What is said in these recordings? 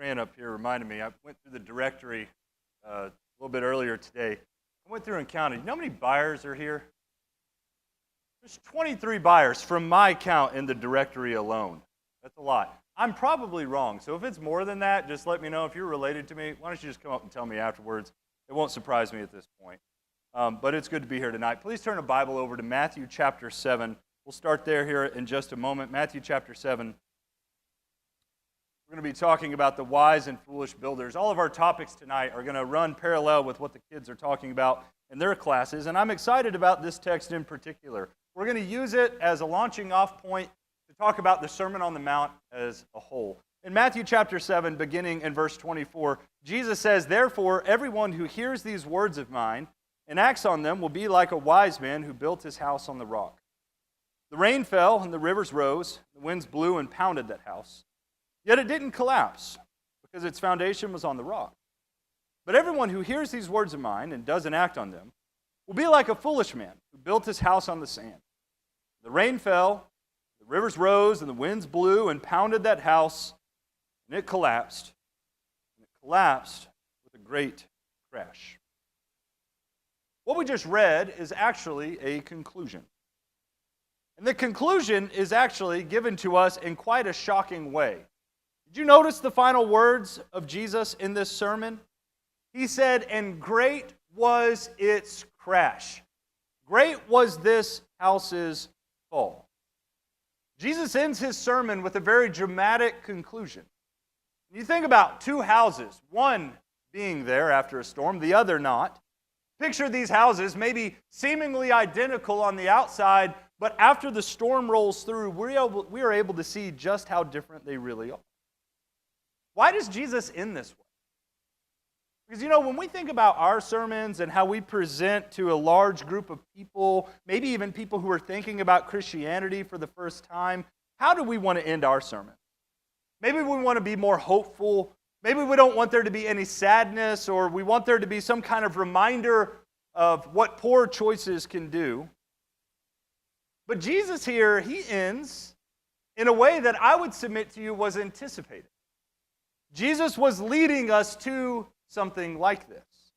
man up here reminded me, I went through the directory a little bit earlier today. I went through and counted. You know how many Byers are here? There's 23 Byers from my count in the directory alone. That's a lot. I'm probably wrong, so if it's more than that, just let me know. If you're related to me, why don't you just come up and tell me afterwards? It won't surprise me at this point. But it's good to be here tonight. Please turn a Bible over to Matthew chapter 7. We'll start there here in just a moment. Matthew chapter 7. We're going to be talking about the wise and foolish builders. All of our topics tonight are going to run parallel with what the kids are talking about in their classes, and I'm excited about this text in particular. We're going to use it as a launching off point to talk about the Sermon on the Mount as a whole. In Matthew chapter 7, beginning in verse 24, Jesus says, "Therefore, everyone who hears these words of mine and acts on them will be like a wise man who built his house on the rock. The rain fell and the rivers rose, the winds blew and pounded that house. Yet it didn't collapse, because its foundation was on the rock. But everyone who hears these words of mine and doesn't act on them will be like a foolish man who built his house on the sand. The rain fell, the rivers rose, and the winds blew and pounded that house, and it collapsed. And it collapsed with a great crash." What we just read is actually a conclusion. And the conclusion is actually given to us in quite a shocking way. Did you notice the final words of Jesus in this sermon? He said, "And great was its crash." Great was this house's fall. Jesus ends his sermon with a very dramatic conclusion. You think about two houses, one being there after a storm, the other not. Picture these houses, maybe seemingly identical on the outside, but after the storm rolls through, we are able to see just how different they really are. Why does Jesus end this way? Because, when we think about our sermons and how we present to a large group of people, maybe even people who are thinking about Christianity for the first time, how do we want to end our sermon? Maybe we want to be more hopeful. Maybe we don't want there to be any sadness, or we want there to be some kind of reminder of what poor choices can do. But Jesus here, he ends in a way that I would submit to you was anticipated. Jesus was leading us to something like this.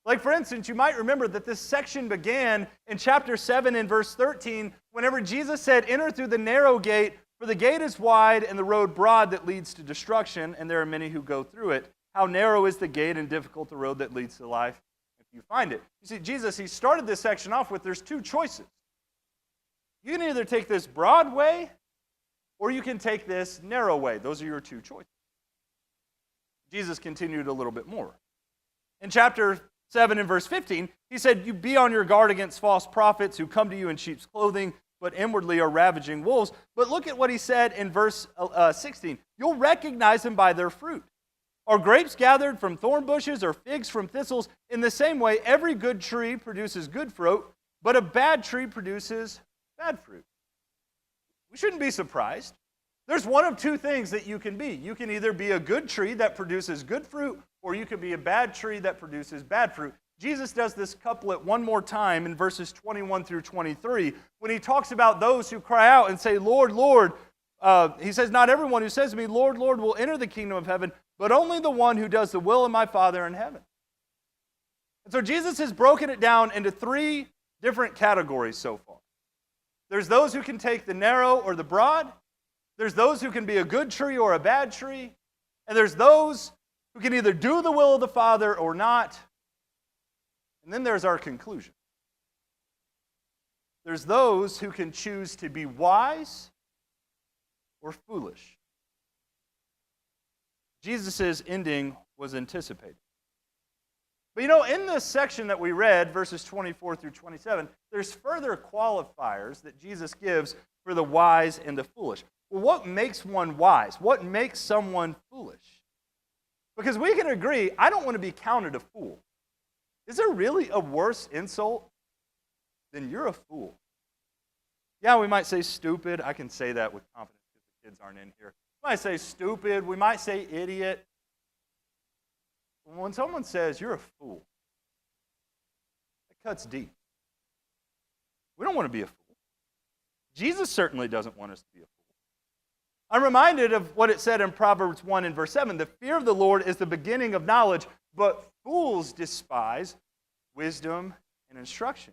Like, for instance, you might remember that this section began in chapter 7 and verse 13, whenever Jesus said, "Enter through the narrow gate, for the gate is wide and the road broad that leads to destruction, and there are many who go through it. How narrow is the gate and difficult the road that leads to life, if you find it." You see, Jesus, he started this section off with there's two choices. You can either take this broad way, or you can take this narrow way. Those are your two choices. Jesus continued a little bit more. In chapter 7 and verse 15, he said, "You be on your guard against false prophets who come to you in sheep's clothing, but inwardly are ravaging wolves." But look at what he said in verse 16. "You'll recognize them by their fruit. Are grapes gathered from thorn bushes or figs from thistles? In the same way, every good tree produces good fruit, but a bad tree produces bad fruit." We shouldn't be surprised. There's one of two things that you can be. You can either be a good tree that produces good fruit, or you can be a bad tree that produces bad fruit. Jesus does this couplet one more time in verses 21 through 23 when he talks about those who cry out and say, "Lord, Lord." He says, "Not everyone who says to me, 'Lord, Lord,' will enter the kingdom of heaven, but only the one who does the will of my Father in heaven." And so Jesus has broken it down into three different categories so far. There's those who can take the narrow or the broad. There's those who can be a good tree or a bad tree. And there's those who can either do the will of the Father or not. And then there's our conclusion. There's those who can choose to be wise or foolish. Jesus' ending was anticipated. But in this section that we read, verses 24 through 27, there's further qualifiers that Jesus gives for the wise and the foolish. Well, what makes one wise? What makes someone foolish? Because we can agree, I don't want to be counted a fool. Is there really a worse insult than "you're a fool"? Yeah, we might say stupid. I can say that with confidence because the kids aren't in here. We might say stupid. We might say idiot. When someone says, "You're a fool," it cuts deep. We don't want to be a fool. Jesus certainly doesn't want us to be a fool. I'm reminded of what it said in Proverbs 1 and verse 7. The fear of the Lord is the beginning of knowledge, but fools despise wisdom and instruction.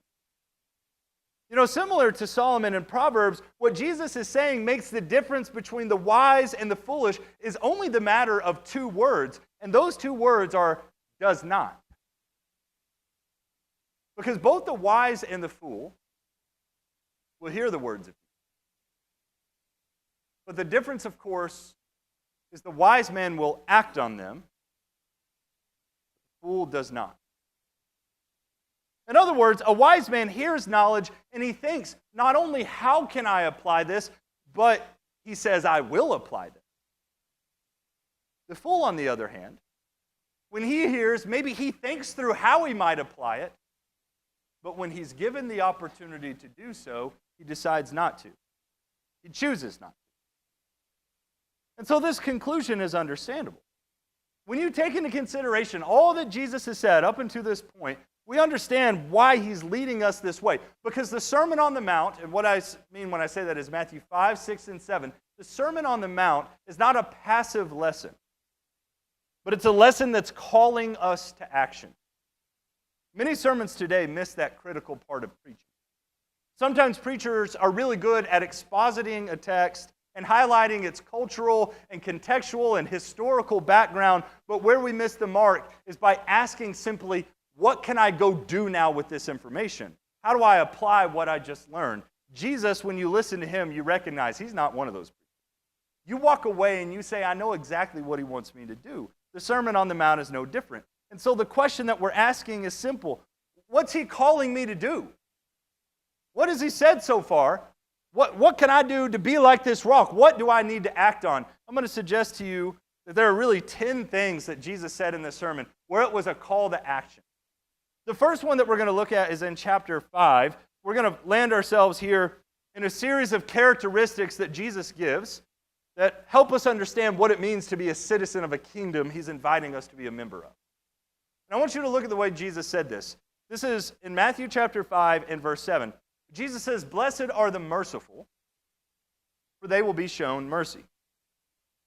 You know, similar to Solomon in Proverbs, what Jesus is saying makes the difference between the wise and the foolish is only the matter of two words, and those two words are does not. Because both the wise and the fool will hear the words of Jesus. But the difference, of course, is the wise man will act on them, the fool does not. In other words, a wise man hears knowledge and he thinks, not only how can I apply this, but he says, I will apply this. The fool, on the other hand, when he hears, maybe he thinks through how he might apply it, but when he's given the opportunity to do so, he decides not to. He chooses not to. And so this conclusion is understandable. When you take into consideration all that Jesus has said up until this point, we understand why he's leading us this way. Because the Sermon on the Mount, and what I mean when I say that is Matthew 5, 6, and 7, the Sermon on the Mount is not a passive lesson, but it's a lesson that's calling us to action. Many sermons today miss that critical part of preaching. Sometimes preachers are really good at expositing a text and highlighting its cultural and contextual and historical background, but where we miss the mark is by asking simply, what can I go do now with this information? How do I apply what I just learned? Jesus, when you listen to him, you recognize he's not one of those people. You walk away and you say, I know exactly what he wants me to do. The Sermon on the Mount is no different. And so the question that we're asking is simple. What's he calling me to do? What has he said so far? What can I do to be like this rock? What do I need to act on? I'm going to suggest to you that there are really 10 things that Jesus said in this sermon where it was a call to action. The first one that we're going to look at is in chapter 5. We're going to land ourselves here in a series of characteristics that Jesus gives that help us understand what it means to be a citizen of a kingdom he's inviting us to be a member of. And I want you to look at the way Jesus said this. This is in Matthew chapter 5 and verse 7. Jesus says, "Blessed are the merciful, for they will be shown mercy.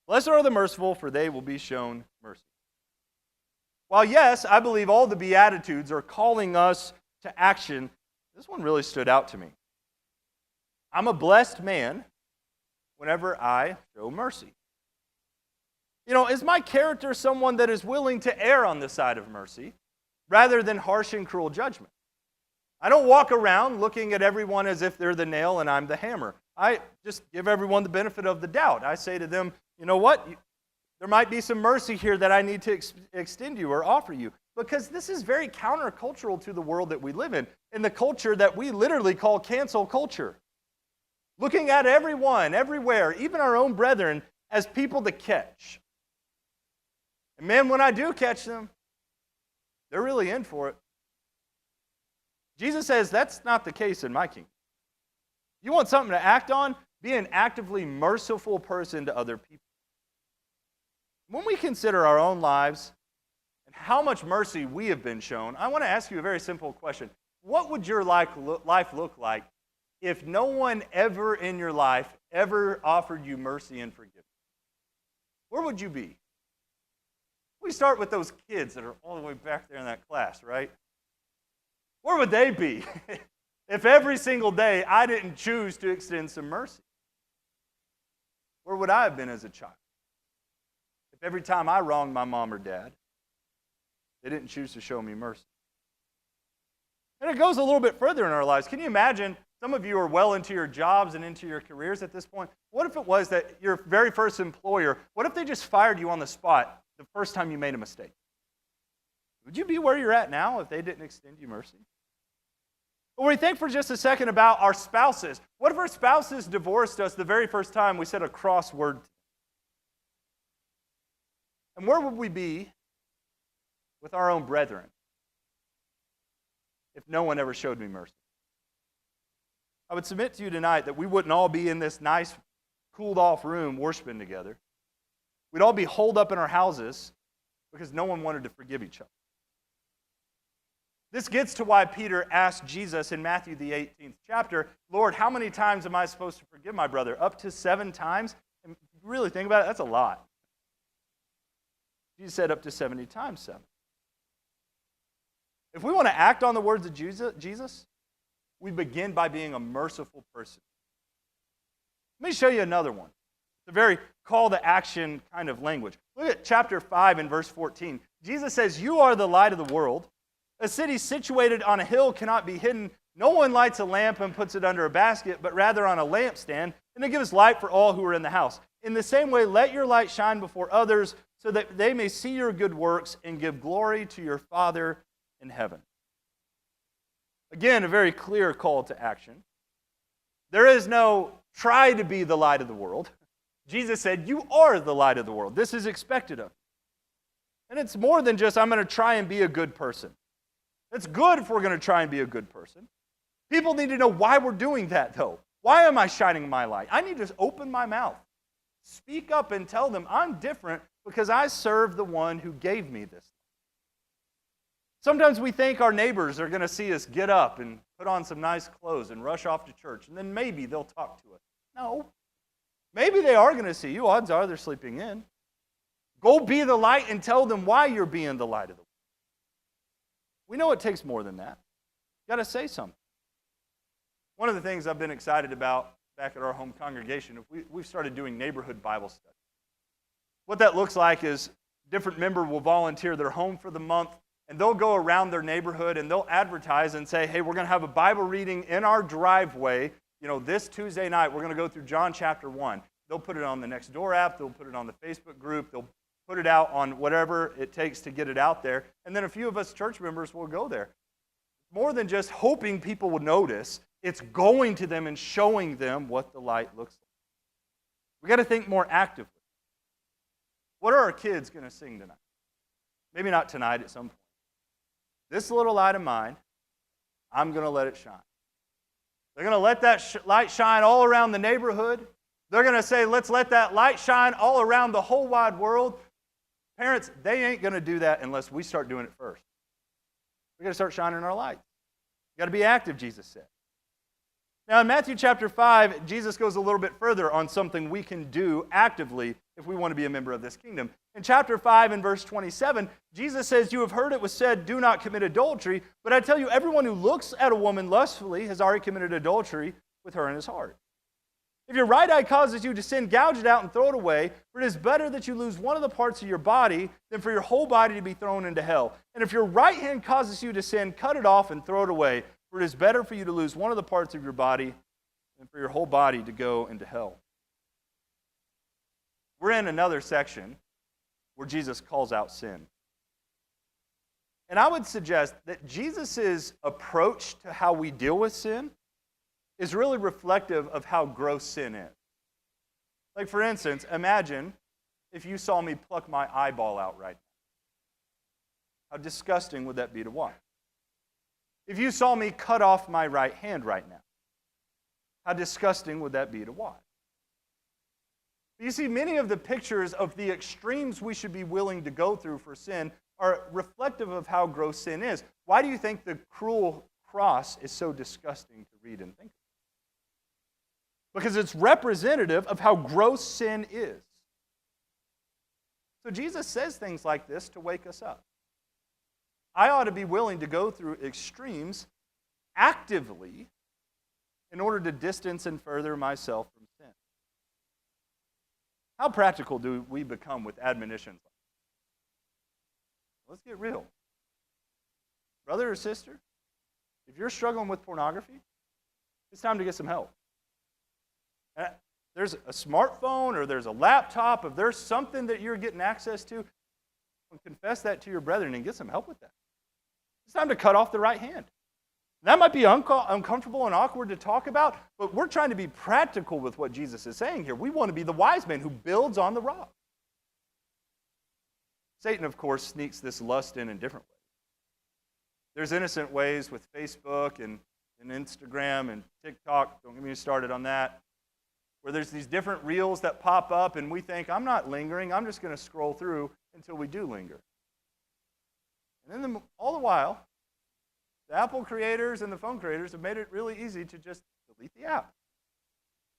Blessed are the merciful, for they will be shown mercy." While yes, I believe all the Beatitudes are calling us to action, this one really stood out to me. I'm a blessed man whenever I show mercy. You know, is my character someone that is willing to err on the side of mercy rather than harsh and cruel judgment? I don't walk around looking at everyone as if they're the nail and I'm the hammer. I just give everyone the benefit of the doubt. I say to them, you know what? There might be some mercy here that I need to extend you or offer you. Because this is very countercultural to the world that we live in the culture that we literally call cancel culture. Looking at everyone, everywhere, even our own brethren, as people to catch. And man, when I do catch them, they're really in for it. Jesus says that's not the case in my kingdom. You want something to act on? Be an actively merciful person to other people. When we consider our own lives how much mercy we have been shown, I want to ask you a very simple question. What would your life look like if no one ever in your life ever offered you mercy and forgiveness? Where would you be? We start with those kids that are all the way back there in that class, right? Where would they be if every single day I didn't choose to extend some mercy? Where would I have been as a child? If every time I wronged my mom or dad, they didn't choose to show me mercy. And it goes a little bit further in our lives. Can you imagine, some of you are well into your jobs and into your careers at this point. What if it was that your very first employer, what if they just fired you on the spot the first time you made a mistake? Would you be where you're at now if they didn't extend you mercy? Or we think for just a second about our spouses. What if our spouses divorced us the very first time we said a cross word? And where would we be with our own brethren if no one ever showed me mercy? I would submit to you tonight that we wouldn't all be in this nice, cooled-off room worshiping together. We'd all be holed up in our houses because no one wanted to forgive each other. This gets to why Peter asked Jesus in Matthew the 18th chapter, "Lord, how many times am I supposed to forgive my brother? Up to 7 times?" And If you really think about it, that's a lot. Jesus said up to 70 times 7. If we want to act on the words of Jesus, we begin by being a merciful person. Let me show you another one. It's a very call to action kind of language. Look at chapter 5 and verse 14. Jesus says, "You are the light of the world. A city situated on a hill cannot be hidden. No one lights a lamp and puts it under a basket, but rather on a lampstand, and it gives light for all who are in the house. In the same way, let your light shine before others, so that they may see your good works and give glory to your Father in heaven." Again, a very clear call to action. There is no try to be the light of the world. Jesus said, you are the light of the world. This is expected of you. And it's more than just, I'm going to try and be a good person. It's good if we're going to try and be a good person. People need to know why we're doing that, though. Why am I shining my light? I need to open my mouth, speak up and tell them I'm different because I serve the one who gave me this. Sometimes we think our neighbors are going to see us get up and put on some nice clothes and rush off to church, and then maybe they'll talk to us. No. Maybe they are going to see you. Odds are they're sleeping in. Go be the light and tell them why you're being the light of the world. We know it takes more than that. You've got to say something. One of the things I've been excited about back at our home congregation, we've started doing neighborhood Bible study. What that looks like is different member will volunteer their home for the month, and they'll go around their neighborhood and they'll advertise and say, hey, we're going to have a Bible reading in our driveway. This Tuesday night, we're going to go through John chapter 1. They'll put it on the Nextdoor app. They'll put it on the Facebook group. They'll put it out on whatever it takes to get it out there. And then a few of us church members will go there. More than just hoping people will notice, it's going to them and showing them what the light looks like. We've got to think more actively. What are our kids going to sing tonight? Maybe not tonight, at some point. This little light of mine, I'm going to let it shine. They're going to let that light shine all around the neighborhood. They're going to say, let's let that light shine all around the whole wide world. Parents, they ain't going to do that unless we start doing it first. We've got to start shining our lights. You've got to be active, Jesus said. Now, in Matthew chapter 5, Jesus goes a little bit further on something we can do actively if we want to be a member of this kingdom. In chapter 5 and verse 27, Jesus says, you have heard it was said, do not commit adultery, but I tell you, everyone who looks at a woman lustfully has already committed adultery with her in his heart. If your right eye causes you to sin, gouge it out and throw it away, for it is better that you lose one of the parts of your body than for your whole body to be thrown into hell. And if your right hand causes you to sin, cut it off and throw it away, for it is better for you to lose one of the parts of your body than for your whole body to go into hell. We're in another section where Jesus calls out sin. And I would suggest that Jesus' approach to how we deal with sin is really reflective of how gross sin is. Like, for instance, imagine if you saw me pluck my eyeball out right now. How disgusting would that be to watch? If you saw me cut off my right hand right now, how disgusting would that be to watch? You see, many of the pictures of the extremes we should be willing to go through for sin are reflective of how gross sin is. Why do you think the cruel cross is so disgusting to read and think of? Because it's representative of how gross sin is. So Jesus says things like this to wake us up. I ought to be willing to go through extremes actively in order to distance and further myself from sin. How practical do we become with admonitions? Let's get real. Brother or sister, if you're struggling with pornography, it's time to get some help. There's a smartphone or there's a laptop, if there's something that you're getting access to, confess that to your brethren and get some help with that. It's time to cut off the right hand. That might be uncomfortable and awkward to talk about, but we're trying to be practical with what Jesus is saying here. We want to be the wise man who builds on the rock. Satan, of course, sneaks this lust in different ways. There's innocent ways with Facebook and Instagram and TikTok. Don't get me started on that. Where there's these different reels that pop up and we think, I'm not lingering, I'm just going to scroll through until we do linger. And then all the while, the Apple creators and the phone creators have made it really easy to just delete the app.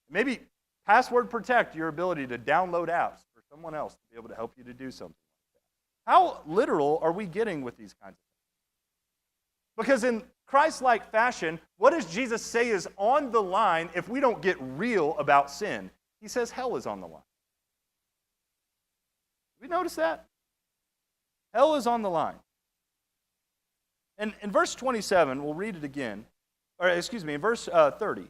Maybe password protect your ability to download apps for someone else to be able to help you to do something like that. How literal are we getting with these kinds of things? Because in Christ-like fashion, what does Jesus say is on the line if we don't get real about sin? He says hell is on the line. Did we notice that? Hell is on the line. And in verse 27, we'll read it again. In verse 30.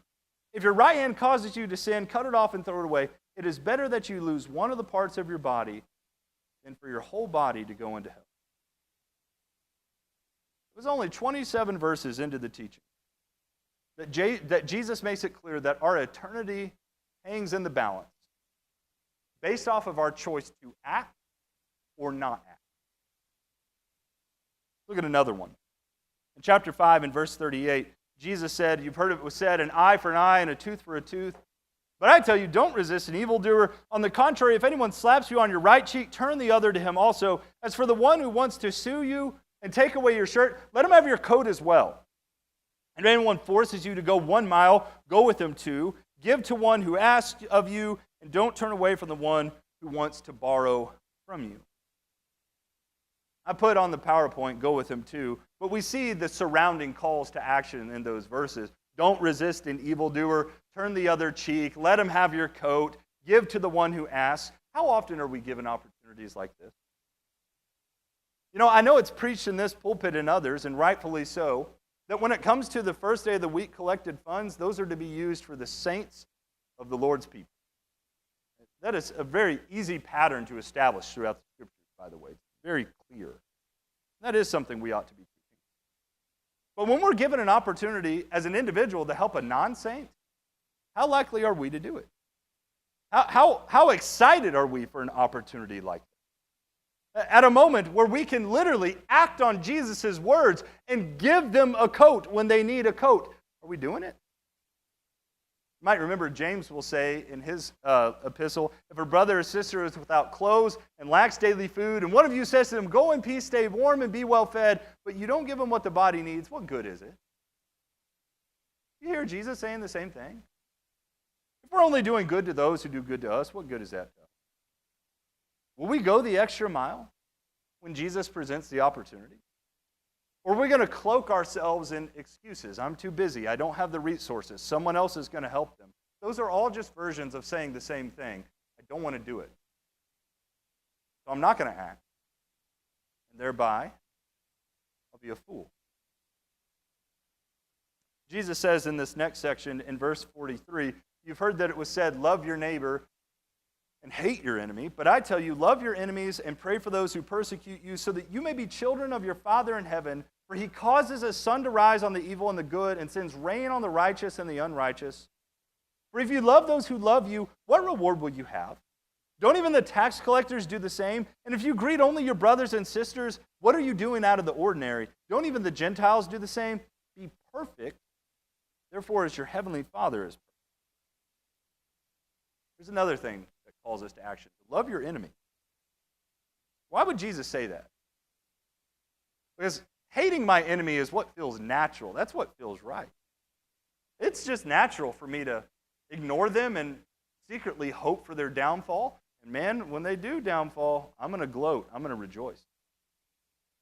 If your right hand causes you to sin, cut it off and throw it away. It is better that you lose one of the parts of your body than for your whole body to go into hell. It was only 27 verses into the teaching that Jesus makes it clear that our eternity hangs in the balance based off of our choice to act or not act. Look at another one. In chapter 5 and verse 38, Jesus said, you've heard it was said, an eye for an eye and a tooth for a tooth. But I tell you, don't resist an evildoer. On the contrary, if anyone slaps you on your right cheek, turn the other to him also. As for the one who wants to sue you and take away your shirt, let him have your coat as well. And if anyone forces you to go 1 mile, go with him 2. Give to one who asks of you, and don't turn away from the one who wants to borrow from you. I put on the PowerPoint, go with him too, but we see the surrounding calls to action in those verses. Don't resist an evildoer, turn the other cheek, let him have your coat, give to the one who asks. How often are we given opportunities like this? You know, I know it's preached in this pulpit and others, and rightfully so, that when it comes to the first day of the week collected funds, those are to be used for the saints of the Lord's people. That is a very easy pattern to establish throughout the Scriptures, by the way. Very clear. That is something we ought to be teaching. But when we're given an opportunity as an individual to help a non-saint, how likely are we to do it? How excited are we for an opportunity like that? At a moment where we can literally act on Jesus' words and give them a coat when they need a coat. Are we doing it? You might remember James will say in his epistle, if a brother or sister is without clothes and lacks daily food, and one of you says to them, go in peace, stay warm, and be well fed, but you don't give them what the body needs, what good is it? You hear Jesus saying the same thing? If we're only doing good to those who do good to us, what good is that to us? Will we go the extra mile when Jesus presents the opportunity? Or are we going to cloak ourselves in excuses? I'm too busy. I don't have the resources. Someone else is going to help them. Those are all just versions of saying the same thing. I don't want to do it. So I'm not going to act. And thereby, I'll be a fool. Jesus says in this next section, in verse 43, you've heard that it was said, love your neighbor and hate your enemy. But I tell you, love your enemies and pray for those who persecute you, so that you may be children of your Father in heaven. For he causes his sun to rise on the evil and the good, and sends rain on the righteous and the unrighteous. For if you love those who love you, what reward will you have? Don't even the tax collectors do the same? And if you greet only your brothers and sisters, what are you doing out of the ordinary? Don't even the Gentiles do the same? Be perfect, therefore as your heavenly Father is perfect. Here's another thing that calls us to action. Love your enemy. Why would Jesus say that? Because hating my enemy is what feels natural. That's what feels right. It's just natural for me to ignore them and secretly hope for their downfall. And man, when they do downfall, I'm going to gloat. I'm going to rejoice.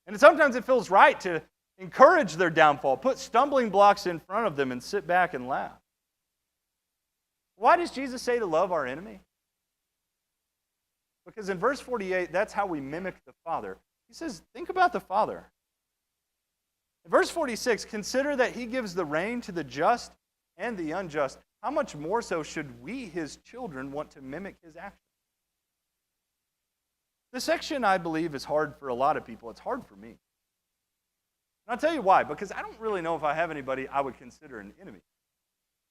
And sometimes it feels right to encourage their downfall, put stumbling blocks in front of them and sit back and laugh. Why does Jesus say to love our enemy? Because in verse 48, that's how we mimic the Father. He says, think about the Father. In verse 46, consider that he gives the rain to the just and the unjust. How much more so should we, his children, want to mimic his actions? This section, I believe, is hard for a lot of people. It's hard for me. And I'll tell you why. Because I don't really know if I have anybody I would consider an enemy.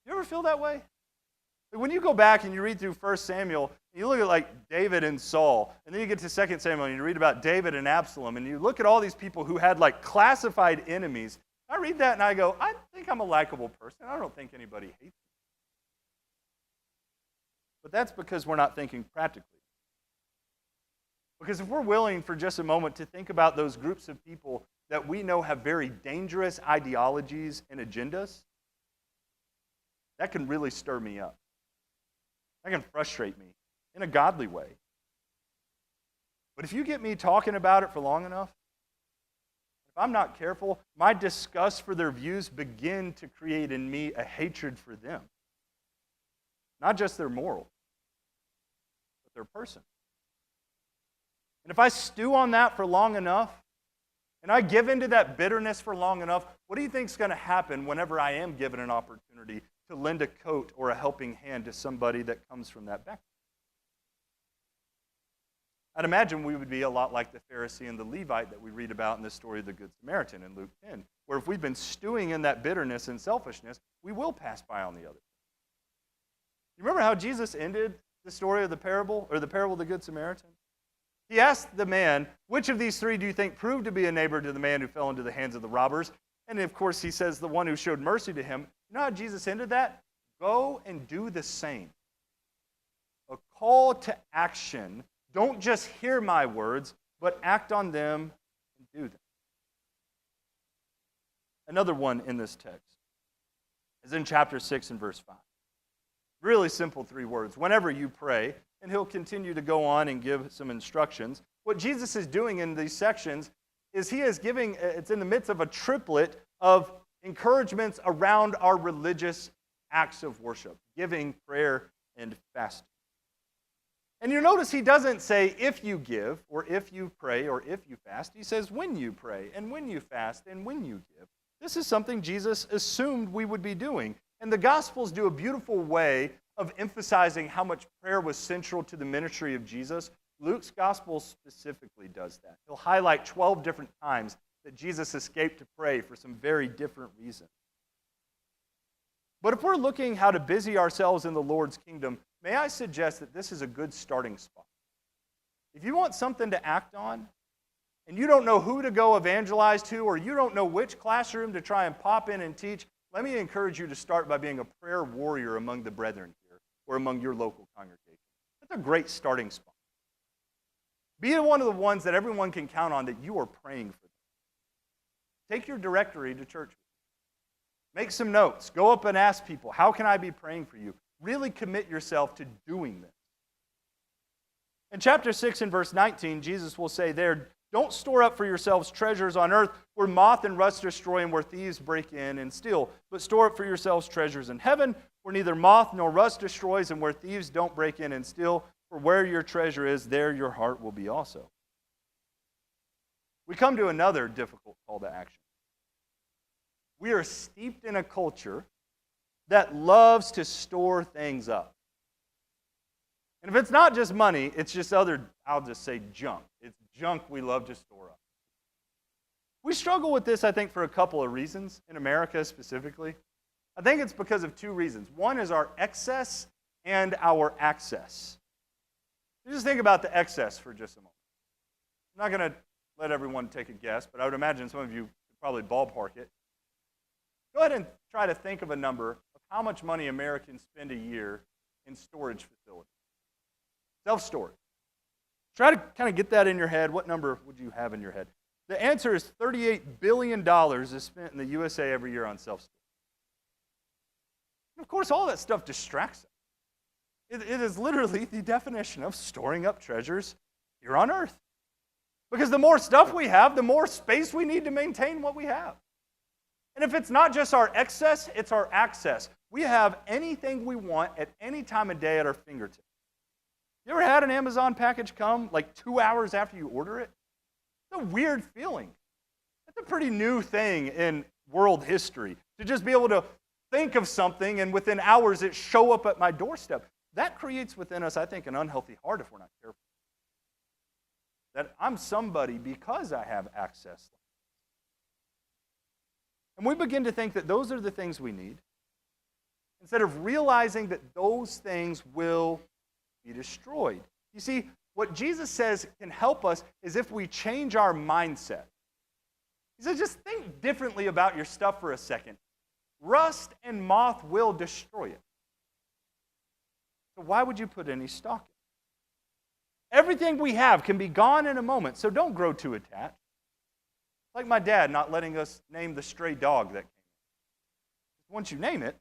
You ever feel that way? When you go back and you read through 1 Samuel, you look at like David and Saul, and then you get to 2 Samuel and you read about David and Absalom, and you look at all these people who had like classified enemies. I read that and I go, I think I'm a likable person. I don't think anybody hates me. But that's because we're not thinking practically. Because if we're willing for just a moment to think about those groups of people that we know have very dangerous ideologies and agendas, that can really stir me up. That can frustrate me in a godly way. But if you get me talking about it for long enough, if I'm not careful, my disgust for their views begin to create in me a hatred for them. Not just their moral, but their person. And if I stew on that for long enough, and I give into that bitterness for long enough, what do you think is going to happen whenever I am given an opportunity to lend a coat or a helping hand to somebody that comes from that background? I'd imagine we would be a lot like the Pharisee and the Levite that we read about in the story of the Good Samaritan in Luke 10, where if we've been stewing in that bitterness and selfishness, we will pass by on the other. You remember how Jesus ended the story of the parable, or the parable of the Good Samaritan? He asked the man, which of these three do you think proved to be a neighbor to the man who fell into the hands of the robbers? And of course, he says the one who showed mercy to him. You know how Jesus ended that? Go and do the same. A call to action. Don't just hear my words, but act on them and do them. Another one in this text is in chapter 6 and verse 5. Really simple 3 words. Whenever you pray, and he'll continue to go on and give some instructions. What Jesus is doing in these sections is he is giving, it's in the midst of a triplet of encouragements around our religious acts of worship, giving, prayer, and fasting. And you notice he doesn't say if you give, or if you pray, or if you fast. He says when you pray, and when you fast, and when you give. This is something Jesus assumed we would be doing. And the Gospels do a beautiful way of emphasizing how much prayer was central to the ministry of Jesus. Luke's Gospel specifically does that. He'll highlight 12 different times that Jesus escaped to pray for some very different reasons. But if we're looking how to busy ourselves in the Lord's kingdom, may I suggest that this is a good starting spot. If you want something to act on, and you don't know who to go evangelize to, or you don't know which classroom to try and pop in and teach, let me encourage you to start by being a prayer warrior among the brethren here, or among your local congregation. That's a great starting spot. Be one of the ones that everyone can count on that you are praying for them. Take your directory to church. Make some notes. Go up and ask people, how can I be praying for you? Really commit yourself to doing this. In chapter 6 and verse 19, Jesus will say there, don't store up for yourselves treasures on earth where moth and rust destroy and where thieves break in and steal, but store up for yourselves treasures in heaven where neither moth nor rust destroys and where thieves don't break in and steal, for where your treasure is, there your heart will be also. We come to another difficult call to action. We are steeped in a culture that loves to store things up. And if it's not just money, it's just other, I'll just say junk. It's junk we love to store up. We struggle with this, I think, for a couple of reasons, in America specifically. I think it's because of 2 reasons. One is our excess and our access. You just think about the excess for just a moment. I'm not going to let everyone take a guess, but I would imagine some of you could probably ballpark it. Go ahead and try to think of a number of how much money Americans spend a year in storage facilities. Self-storage. Try to kind of get that in your head. What number would you have in your head? The answer is $38 billion is spent in the USA every year on self-storage. And of course, all that stuff distracts us. It is literally the definition of storing up treasures here on earth. Because the more stuff we have, the more space we need to maintain what we have. And if it's not just our excess, it's our access. We have anything we want at any time of day at our fingertips. You ever had an Amazon package come like 2 hours after you order it? It's a weird feeling. That's a pretty new thing in world history, to just be able to think of something and within hours it show up at my doorstep. That creates within us, I think, an unhealthy heart if we're not careful. That I'm somebody because I have access. And we begin to think that those are the things we need, instead of realizing that those things will be destroyed. You see, what Jesus says can help us is if we change our mindset. He says, just think differently about your stuff for a second. Rust and moth will destroy it. So why would you put any stock in it? Everything we have can be gone in a moment, so don't grow too attached. Like my dad not letting us name the stray dog that came in. Once you name it,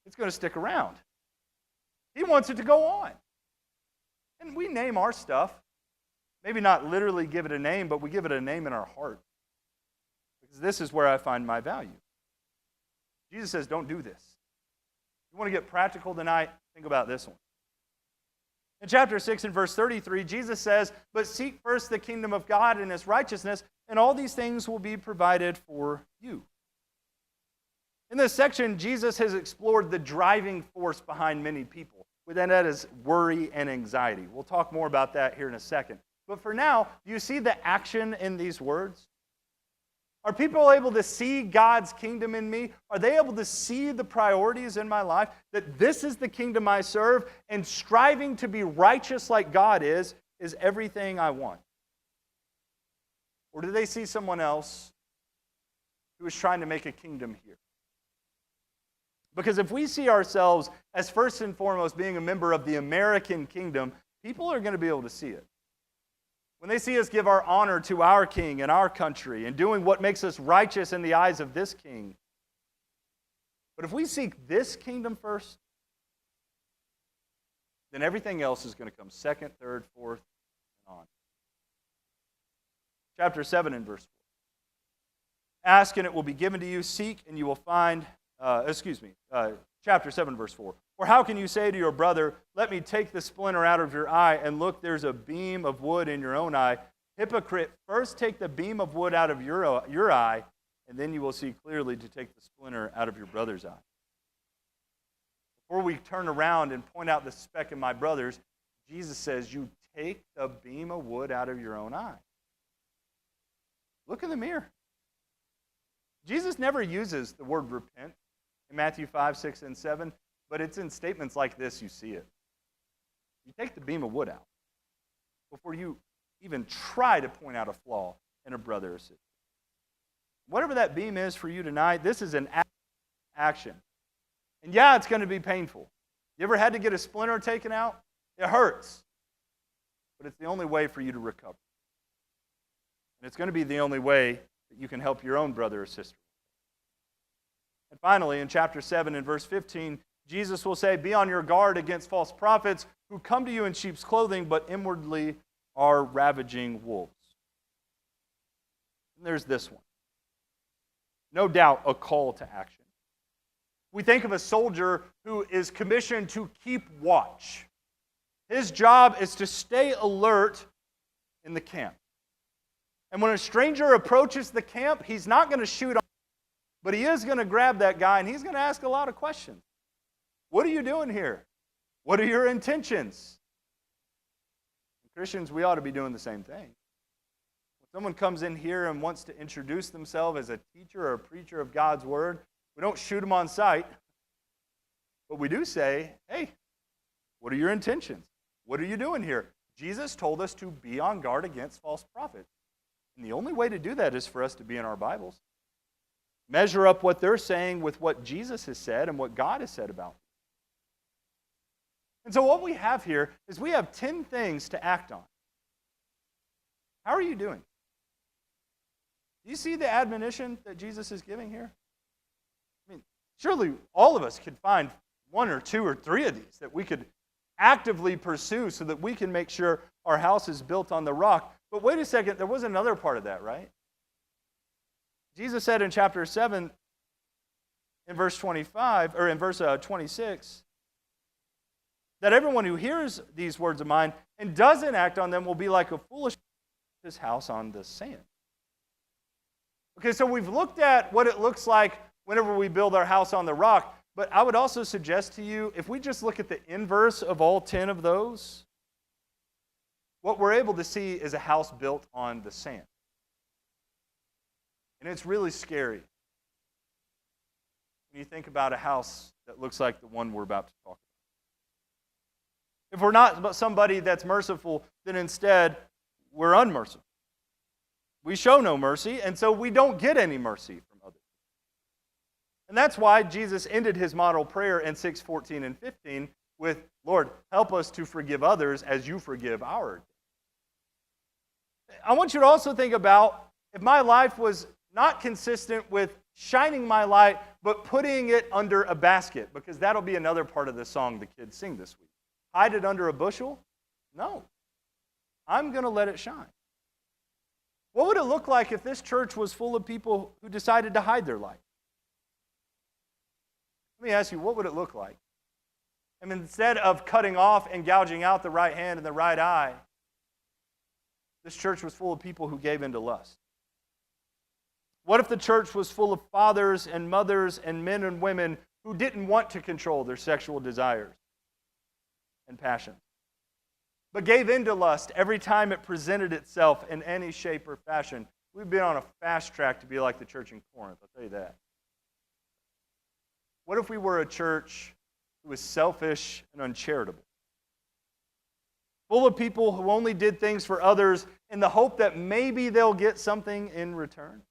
it's going to stick around. He wants it to go on. And we name our stuff. Maybe not literally give it a name, but we give it a name in our heart. Because this is where I find my value. Jesus says, don't do this. You want to get practical tonight? Think about this one. In chapter 6 and verse 33, Jesus says, but seek first the kingdom of God and his righteousness, and all these things will be provided for you. In this section, Jesus has explored the driving force behind many people. And that is worry and anxiety. We'll talk more about that here in a second. But for now, do you see the action in these words? Are people able to see God's kingdom in me? Are they able to see the priorities in my life? That this is the kingdom I serve, and striving to be righteous like God is everything I want? Or do they see someone else who is trying to make a kingdom here? Because if we see ourselves as first and foremost being a member of the American kingdom, people are going to be able to see it. When they see us give our honor to our king and our country and doing what makes us righteous in the eyes of this king. But if we seek this kingdom first, then everything else is going to come second, third, fourth, and on. Chapter 7 and verse 4. Ask and it will be given to you. Seek and you will find. Chapter 7 verse 4. Or how can you say to your brother, let me take the splinter out of your eye, and look, there's a beam of wood in your own eye? Hypocrite, first take the beam of wood out of your eye, and then you will see clearly to take the splinter out of your brother's eye. Before we turn around and point out the speck in my brother's, Jesus says, you take the beam of wood out of your own eye. Look in the mirror. Jesus never uses the word repent in Matthew 5, 6, and 7, but it's in statements like this you see it. You take the beam of wood out before you even try to point out a flaw in a brother or sister. Whatever that beam is for you tonight, this is an action. And yeah, it's going to be painful. You ever had to get a splinter taken out? It hurts. But it's the only way for you to recover. And it's going to be the only way that you can help your own brother or sister. And finally, in chapter 7 and verse 15, Jesus will say, be on your guard against false prophets who come to you in sheep's clothing, but inwardly are ravaging wolves. And there's this one. No doubt a call to action. We think of a soldier who is commissioned to keep watch. His job is to stay alert in the camp. And when a stranger approaches the camp, he's not going to shoot on, but he is going to grab that guy and he's going to ask a lot of questions. What are you doing here? What are your intentions? Christians, we ought to be doing the same thing. When someone comes in here and wants to introduce themselves as a teacher or a preacher of God's word, we don't shoot them on sight, but we do say, hey, what are your intentions? What are you doing here? Jesus told us to be on guard against false prophets. And the only way to do that is for us to be in our Bibles. Measure up what they're saying with what Jesus has said and what God has said about them. And so what we have here is we have 10 things to act on. How are you doing? Do you see the admonition that Jesus is giving here? I mean, surely all of us could find one or two or three of these that we could actively pursue so that we can make sure our house is built on the rock. But wait a second, there was another part of that, right? Jesus said in chapter 7, in verse 25, or in verse 26, that everyone who hears these words of mine and doesn't act on them will be like a foolish his house on the sand. Okay, so we've looked at what it looks like whenever we build our house on the rock, but I would also suggest to you, if we just look at the inverse of all 10 of those, what we're able to see is a house built on the sand. And it's really scary when you think about a house that looks like the one we're about to talk about. If we're not somebody that's merciful, then instead we're unmerciful. We show no mercy, and so we don't get any mercy from others. And that's why Jesus ended his model prayer in 6:14 and 15 with, Lord, help us to forgive others as you forgive our. I want you to also think about if my life was not consistent with shining my light, but putting it under a basket, because that'll be another part of the song the kids sing this week. Hide it under a bushel? No. I'm going to let it shine. What would it look like if this church was full of people who decided to hide their light? Let me ask you, what would it look like? I mean, instead of cutting off and gouging out the right hand and the right eye, this church was full of people who gave into lust. What if the church was full of fathers and mothers and men and women who didn't want to control their sexual desires and passions, but gave into lust every time it presented itself in any shape or fashion? We've been on a fast track to be like the church in Corinth, I'll tell you that. What if we were a church who was selfish and uncharitable? Full of people who only did things for others in the hope that maybe they'll get something in return?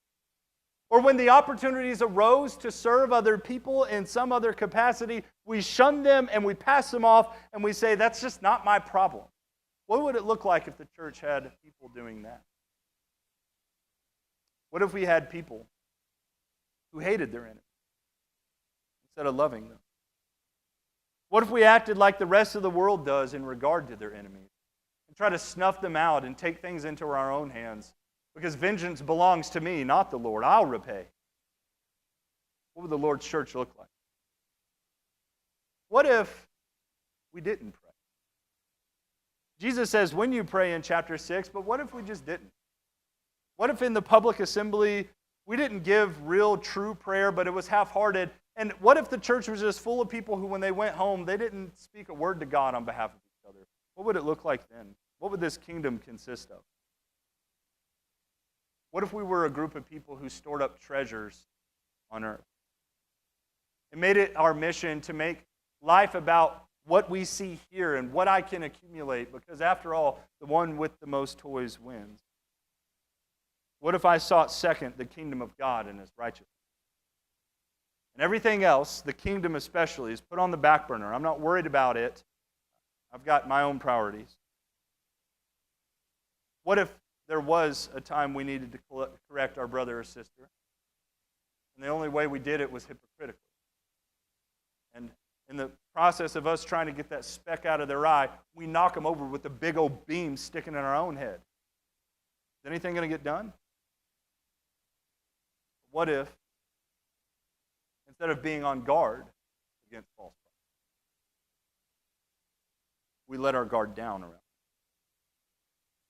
Or when the opportunities arose to serve other people in some other capacity, we shun them and we pass them off and we say, that's just not my problem. What would it look like if the church had people doing that? What if we had people who hated their enemies instead of loving them? What if we acted like the rest of the world does in regard to their enemies and try to snuff them out and take things into our own hands? Because vengeance belongs to me, not the Lord. I'll repay. What would the Lord's church look like? What if we didn't pray? Jesus says when you pray in chapter 6, but what if we just didn't? What if in the public assembly we didn't give real, true prayer, but it was half-hearted? And what if the church was just full of people who, when they went home, they didn't speak a word to God on behalf of each other? What would it look like then? What would this kingdom consist of? What if we were a group of people who stored up treasures on earth and made it our mission to make life about what we see here and what I can accumulate? Because after all, the one with the most toys wins. What if I sought second the kingdom of God and His righteousness? And everything else, the kingdom especially, is put on the back burner. I'm not worried about it. I've got my own priorities. What if there was a time we needed to correct our brother or sister, and the only way we did it was hypocritically? And in the process of us trying to get that speck out of their eye, we knock them over with a big old beam sticking in our own head. Is anything going to get done? What if, instead of being on guard against false prophets, we let our guard down around?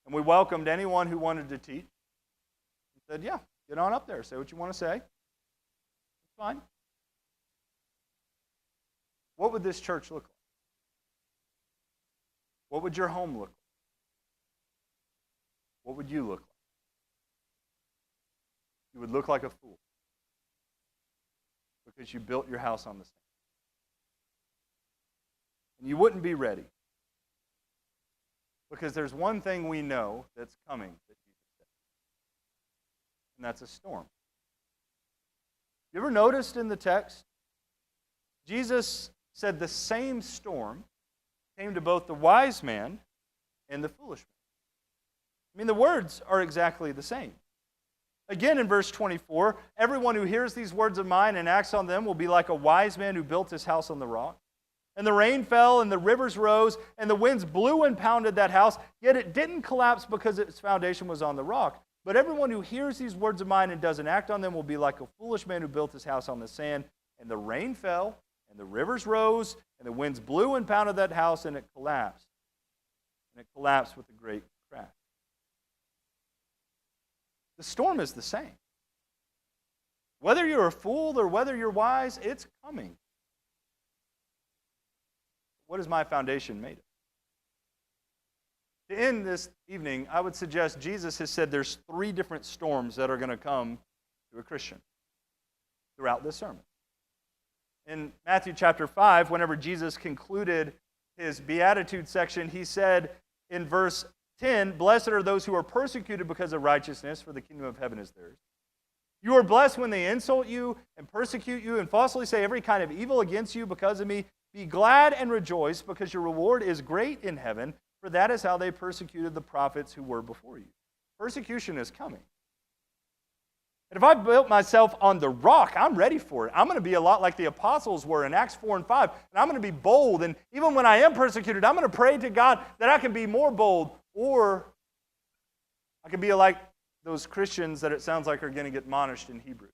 And we welcomed anyone who wanted to teach. And said, yeah, get on up there. Say what you want to say. It's fine. What would this church look like? What would your home look like? What would you look like? You would look like a fool because you built your house on the sand. And you wouldn't be ready. Because there's one thing we know that's coming that Jesus said, and that's a storm. You ever noticed in the text, Jesus said the same storm came to both the wise man and the foolish man. I mean, the words are exactly the same. Again, in verse 24, everyone who hears these words of mine and acts on them will be like a wise man who built his house on the rock. And the rain fell, and the rivers rose, and the winds blew and pounded that house, yet it didn't collapse because its foundation was on the rock. But everyone who hears these words of mine and doesn't act on them will be like a foolish man who built his house on the sand. And the rain fell, and the rivers rose, and the winds blew and pounded that house, and it collapsed. And it collapsed with a great crash. The storm is the same. Whether you're a fool or whether you're wise, it's coming. What is my foundation made of? To end this evening, I would suggest Jesus has said there's 3 different storms that are going to come to a Christian throughout this sermon. In Matthew chapter 5, whenever Jesus concluded his Beatitude section, he said in verse 10, "Blessed are those who are persecuted because of righteousness, for the kingdom of heaven is theirs. You are blessed when they insult you and persecute you and falsely say every kind of evil against you because of me. Be glad and rejoice, because your reward is great in heaven, for that is how they persecuted the prophets who were before you." Persecution is coming. And if I built myself on the rock, I'm ready for it. I'm going to be a lot like the apostles were in Acts 4 and 5. And I'm going to be bold. And even when I am persecuted, I'm going to pray to God that I can be more bold. Or I can be like those Christians that it sounds like are going to get admonished in Hebrews.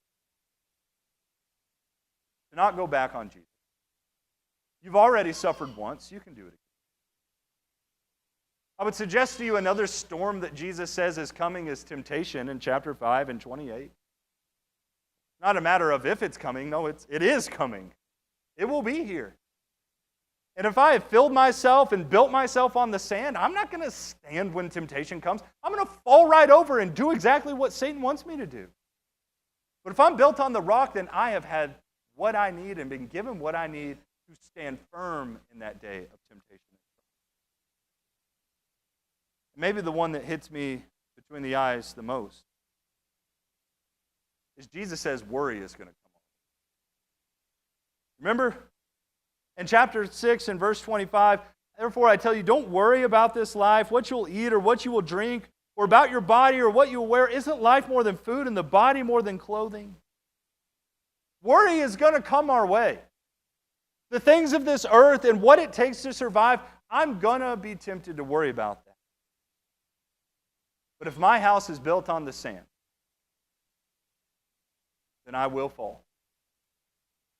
Do not go back on Jesus. You've already suffered once. You can do it again. I would suggest to you another storm that Jesus says is coming is temptation in chapter 5 and 28. Not a matter of if it's coming. No, it is coming. It will be here. And if I have filled myself and built myself on the sand, I'm not going to stand when temptation comes. I'm going to fall right over and do exactly what Satan wants me to do. But if I'm built on the rock, then I have had what I need and been given what I need to stand firm in that day of temptation. Maybe the one that hits me between the eyes the most is Jesus says worry is going to come on. Remember in chapter 6 and verse 25, therefore I tell you, don't worry about this life, what you'll eat or what you will drink, or about your body or what you'll wear. Isn't life more than food and the body more than clothing? Worry is going to come our way. The things of this earth and what it takes to survive, I'm going to be tempted to worry about that. But if my house is built on the sand, then I will fall.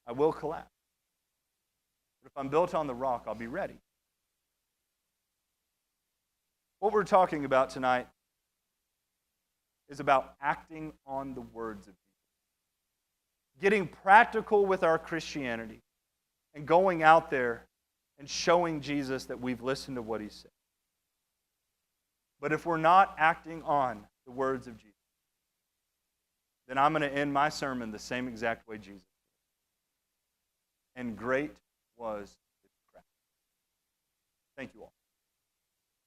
I will collapse. But if I'm built on the rock, I'll be ready. What we're talking about tonight is about acting on the words of Jesus. Getting practical with our Christianity and going out there and showing Jesus that we've listened to what he said. But if we're not acting on the words of Jesus, then I'm going to end my sermon the same exact way Jesus did. And great was his craft. Thank you all.